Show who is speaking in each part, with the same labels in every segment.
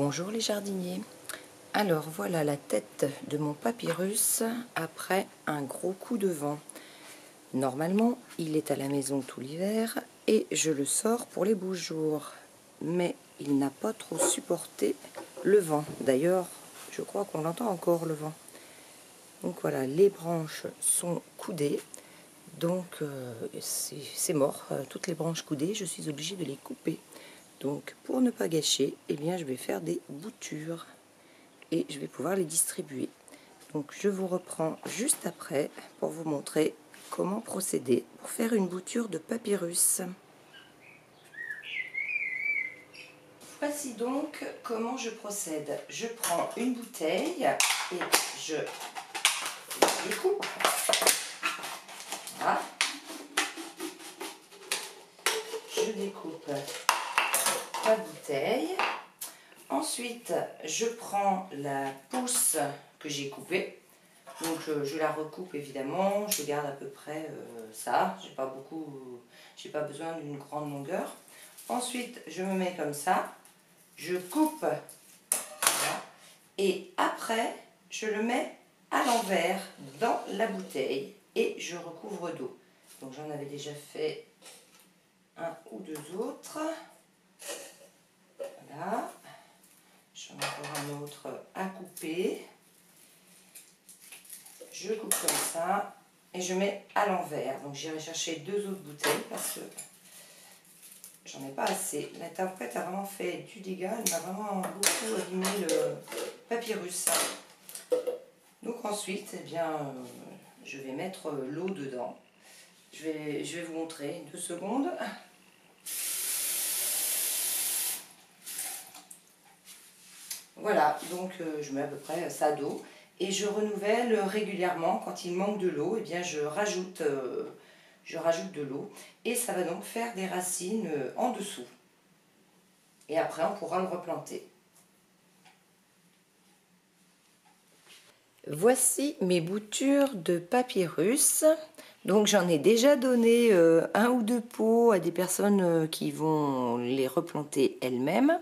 Speaker 1: Bonjour les jardiniers. Alors voilà la tête de mon papyrus après un gros coup de vent. Normalement il est à la maison tout l'hiver et je le sors pour les beaux jours. Mais il n'a pas trop supporté le vent. D'ailleurs je crois qu'on l'entend encore le vent. Donc voilà, les branches sont coudées. Donc c'est mort, toutes les branches coudées, je suis obligée de les couper. Donc pour ne pas gâcher, eh bien, je vais faire des boutures et je vais pouvoir les distribuer. Donc je vous reprends juste après pour vous montrer comment procéder pour faire une bouture de papyrus. Voici donc comment je procède. Je prends une bouteille et je découpe. Voilà. Je découpe la bouteille. Ensuite, je prends la pousse que j'ai coupée. Donc je la recoupe évidemment. Je garde à peu près ça. J'ai pas besoin d'une grande longueur. Ensuite, je me mets comme ça. Je coupe. Voilà. Et après, je le mets à l'envers dans la bouteille et je recouvre d'eau. Donc j'en avais déjà fait un ou deux autres. Voilà. J'en ai encore un autre à couper. Je coupe comme ça et je mets à l'envers. Donc j'irai chercher deux autres bouteilles parce que j'en ai pas assez. La tempête a vraiment fait du dégât. Elle m'a vraiment beaucoup abîmé le papyrus. Donc ensuite, eh bien, je vais mettre l'eau dedans. Je vais vous montrer 2 secondes. Voilà, donc je mets à peu près ça d'eau et je renouvelle régulièrement. Quand il manque de l'eau, eh bien je rajoute de l'eau et ça va donc faire des racines en dessous. Et après on pourra le replanter. Voici mes boutures de papyrus. Donc j'en ai déjà donné un ou deux pots à des personnes qui vont les replanter elles-mêmes.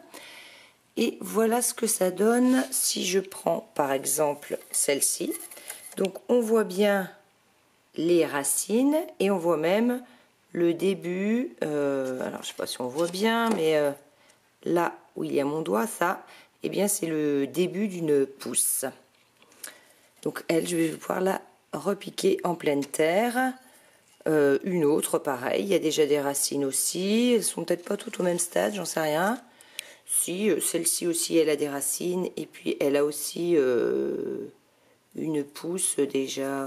Speaker 1: Et voilà ce que ça donne si je prends par exemple celle-ci. Donc on voit bien les racines et on voit même le début. Alors je ne sais pas si on voit bien, mais là où il y a mon doigt, ça, eh bien c'est le début d'une pousse. Donc elle, je vais pouvoir la repiquer en pleine terre. Une autre, pareil, il y a déjà des racines aussi. Elles sont peut-être pas toutes au même stade, j'en sais rien. Si, celle-ci aussi, elle a des racines, et puis elle a aussi une pousse déjà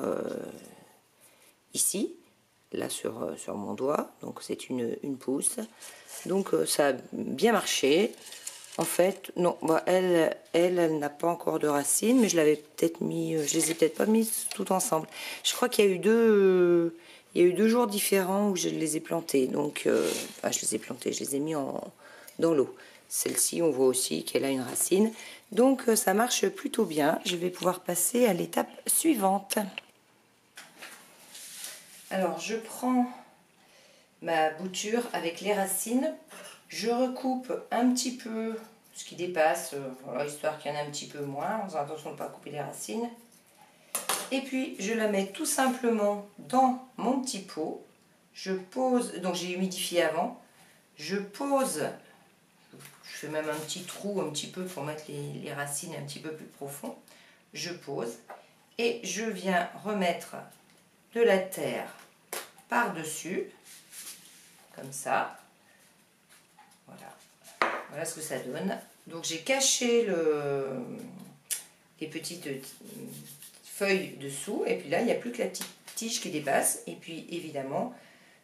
Speaker 1: ici, là sur mon doigt, donc c'est une pousse. Donc ça a bien marché. En fait, non, bah, elle n'a pas encore de racines, mais je l'avais peut-être mis, je les ai peut-être pas mises tout ensemble. Je crois qu'il y a eu deux jours différents où je les ai plantées, donc, enfin, je les ai plantées, je les ai mis dans l'eau. Celle-ci, on voit aussi qu'elle a une racine. Donc, ça marche plutôt bien. Je vais pouvoir passer à l'étape suivante. Alors, je prends ma bouture avec les racines. Je recoupe un petit peu ce qui dépasse, voilà, histoire qu'il y en ait un petit peu moins, en faisant attention de ne pas couper les racines. Et puis, je la mets tout simplement dans mon petit pot. Je pose, donc j'ai humidifié avant. Je pose... Je fais même un petit trou un petit peu pour mettre les racines un petit peu plus profond. Je pose et je viens remettre de la terre par-dessus, comme ça. Voilà. Voilà ce que ça donne. Donc j'ai caché les petites feuilles dessous et puis là il n'y a plus que la petite tige qui dépasse. Et puis évidemment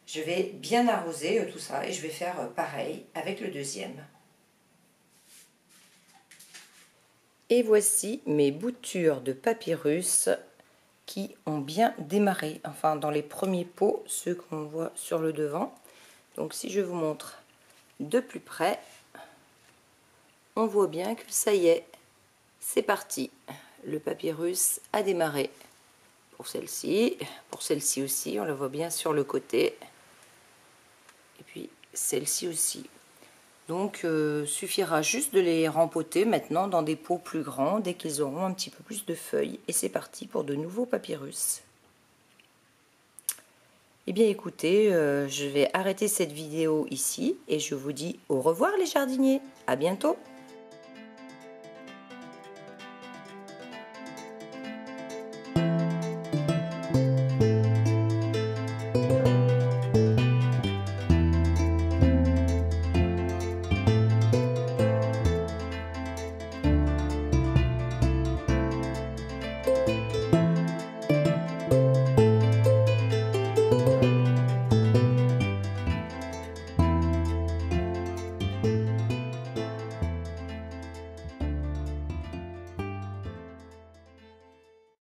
Speaker 1: je vais bien arroser tout ça et je vais faire pareil avec le deuxième. Et voici mes boutures de papyrus qui ont bien démarré, enfin dans les premiers pots, ceux qu'on voit sur le devant. Donc si je vous montre de plus près, on voit bien que ça y est, c'est parti. Le papyrus a démarré. Pour celle-ci aussi, on la voit bien sur le côté. Et puis celle-ci aussi. Donc suffira juste de les rempoter maintenant dans des pots plus grands dès qu'ils auront un petit peu plus de feuilles. Et c'est parti pour de nouveaux papyrus. Eh bien écoutez, je vais arrêter cette vidéo ici et je vous dis au revoir les jardiniers. À bientôt.